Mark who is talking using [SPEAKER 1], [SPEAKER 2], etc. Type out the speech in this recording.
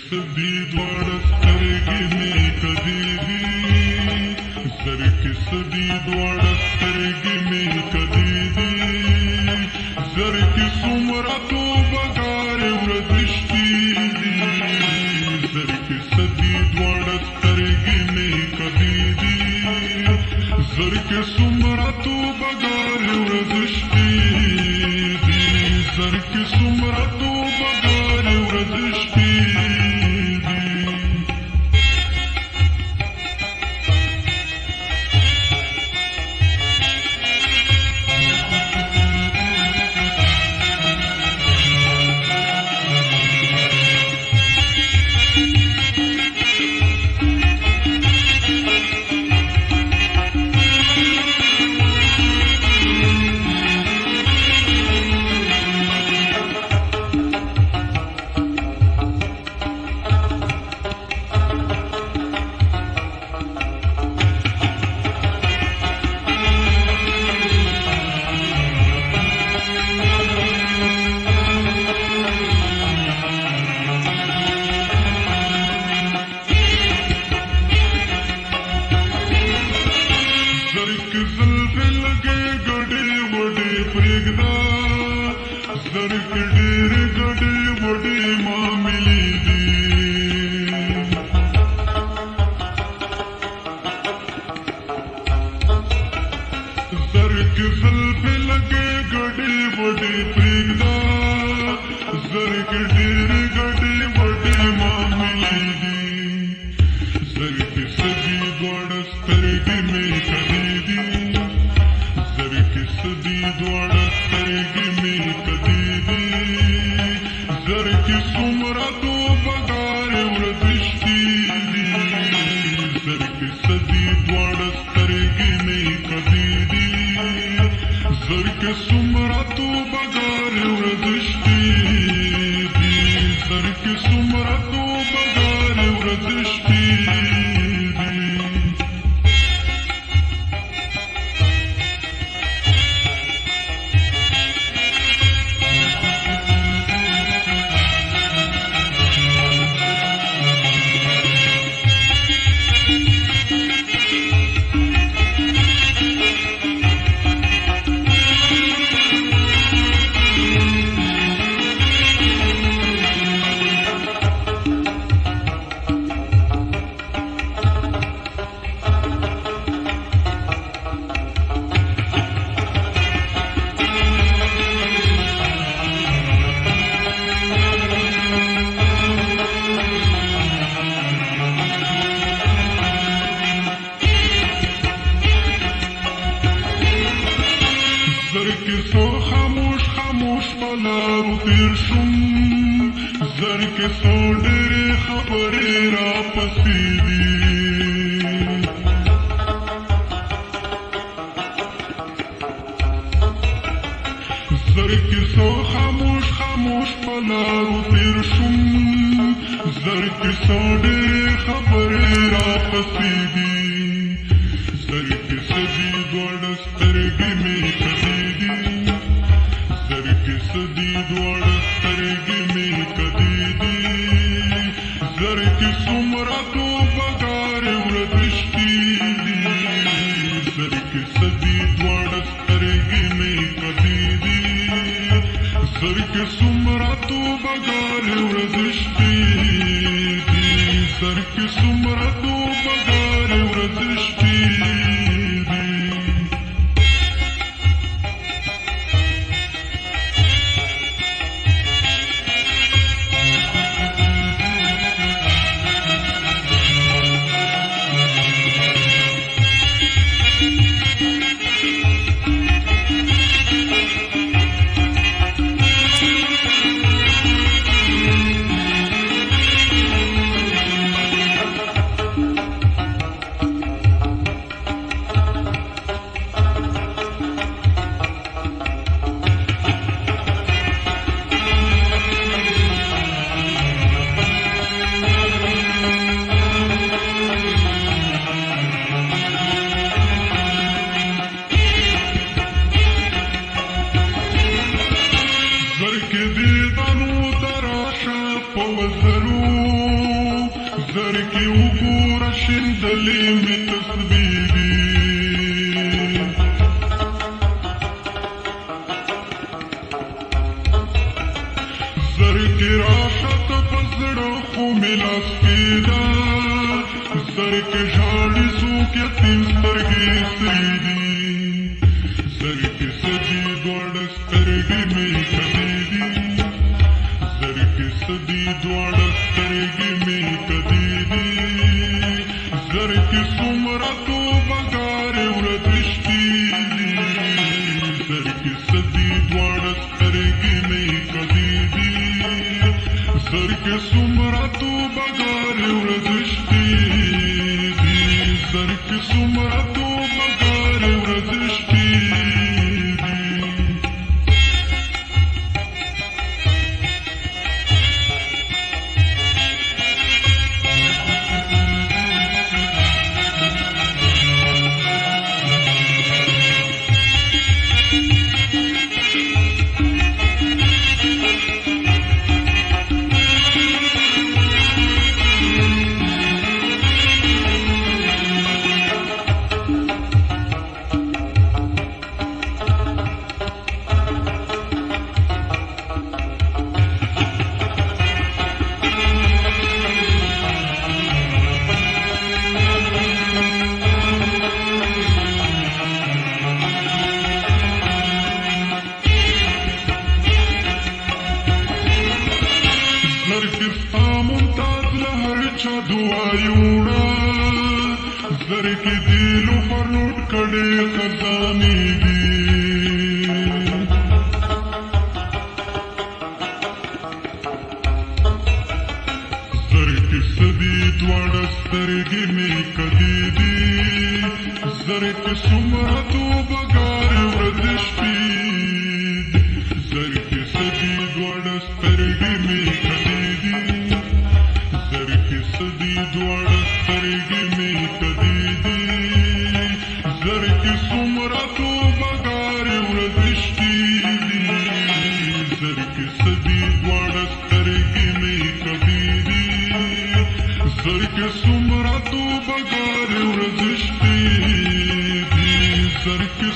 [SPEAKER 1] सदी द्वार स्तरगी में कदी दी सर की सदी द्वार स्तरगी में कदी दी सर की सुमरा तो बगार वृदृष्टि दी सर की सदी द्वार स्तरगी में कदी दी सर के सुमरा तो बगार वृदृष्टि दी सर की सुमरा तो बगार वृदृष्टि सर के डेर गड़े बड़े मामली दी सर के जल्फे लगे गड़े बड़े प्रेगदा सर के डेर गड़े बड़े मामली दी सर के सदी द्वार स्तरगी में कदी दी सर के सदी द्वार स्तरगी में कदी दी सर की सुमरा तो बगार वृदृष्टि दी सर की सदी द्वार स्तरगी में कदी दी सर के सुमरा तो बगार वृदृष्टि दी सर की सुमरा तो बगार वृदृष्टि सो खामोश खामोश पलारू तेर शुम जर के सो डेरे खबरे रा पसीदी जर के सो खामोश खामोश पलारू तेर शुम जर के सो डेरे खबरे रा पसीदी सर के सदी द्वार स्तरगी में कदी दी सर के सदी द्वार स्तरगी में कदी दी सर की सुमरा तो बगार वृदृष्टि दी सर के सदी द्वार स्तरगी में कदी दी सर के सुमरा तो बगार वृदृष्टि दी सर की सुमरा तो बगार वृदृष्टि شیندلې مې تسبیح دي زرکې راښته په زړه خو مې لاس کېده زرکې ژاړي څوک یتیم سترګې سرې دي زرکې سدي دواړه سترګې مې کدې دي زرکې سدي دواړه سترګې مې کدې دي زرکې څومره توبهګارې ورزشتي دي زرکې سدي دواړه سترګې مې کدې دي زرکې څومره توبهګارې ورزشتي دي زرکې څومره توبهګارې ورزشتي چا دعا یوړه زرکې دې لوفر لوټ کړې خزانې دي زرکې سدي دواړه سترګې مې کدې دي زرکې څومره توبهګارې ورزشتي زرکې سدي دواړه سترګې مې کدې دي زرکې سدي دواړه سترګې مې کدې دي زرکې څومره توبهګارې ورزشتي دي زرکې سدي دواړه سترګې مې کدې دي زرکې څومره توبهګارې ورزشتي دي زرکې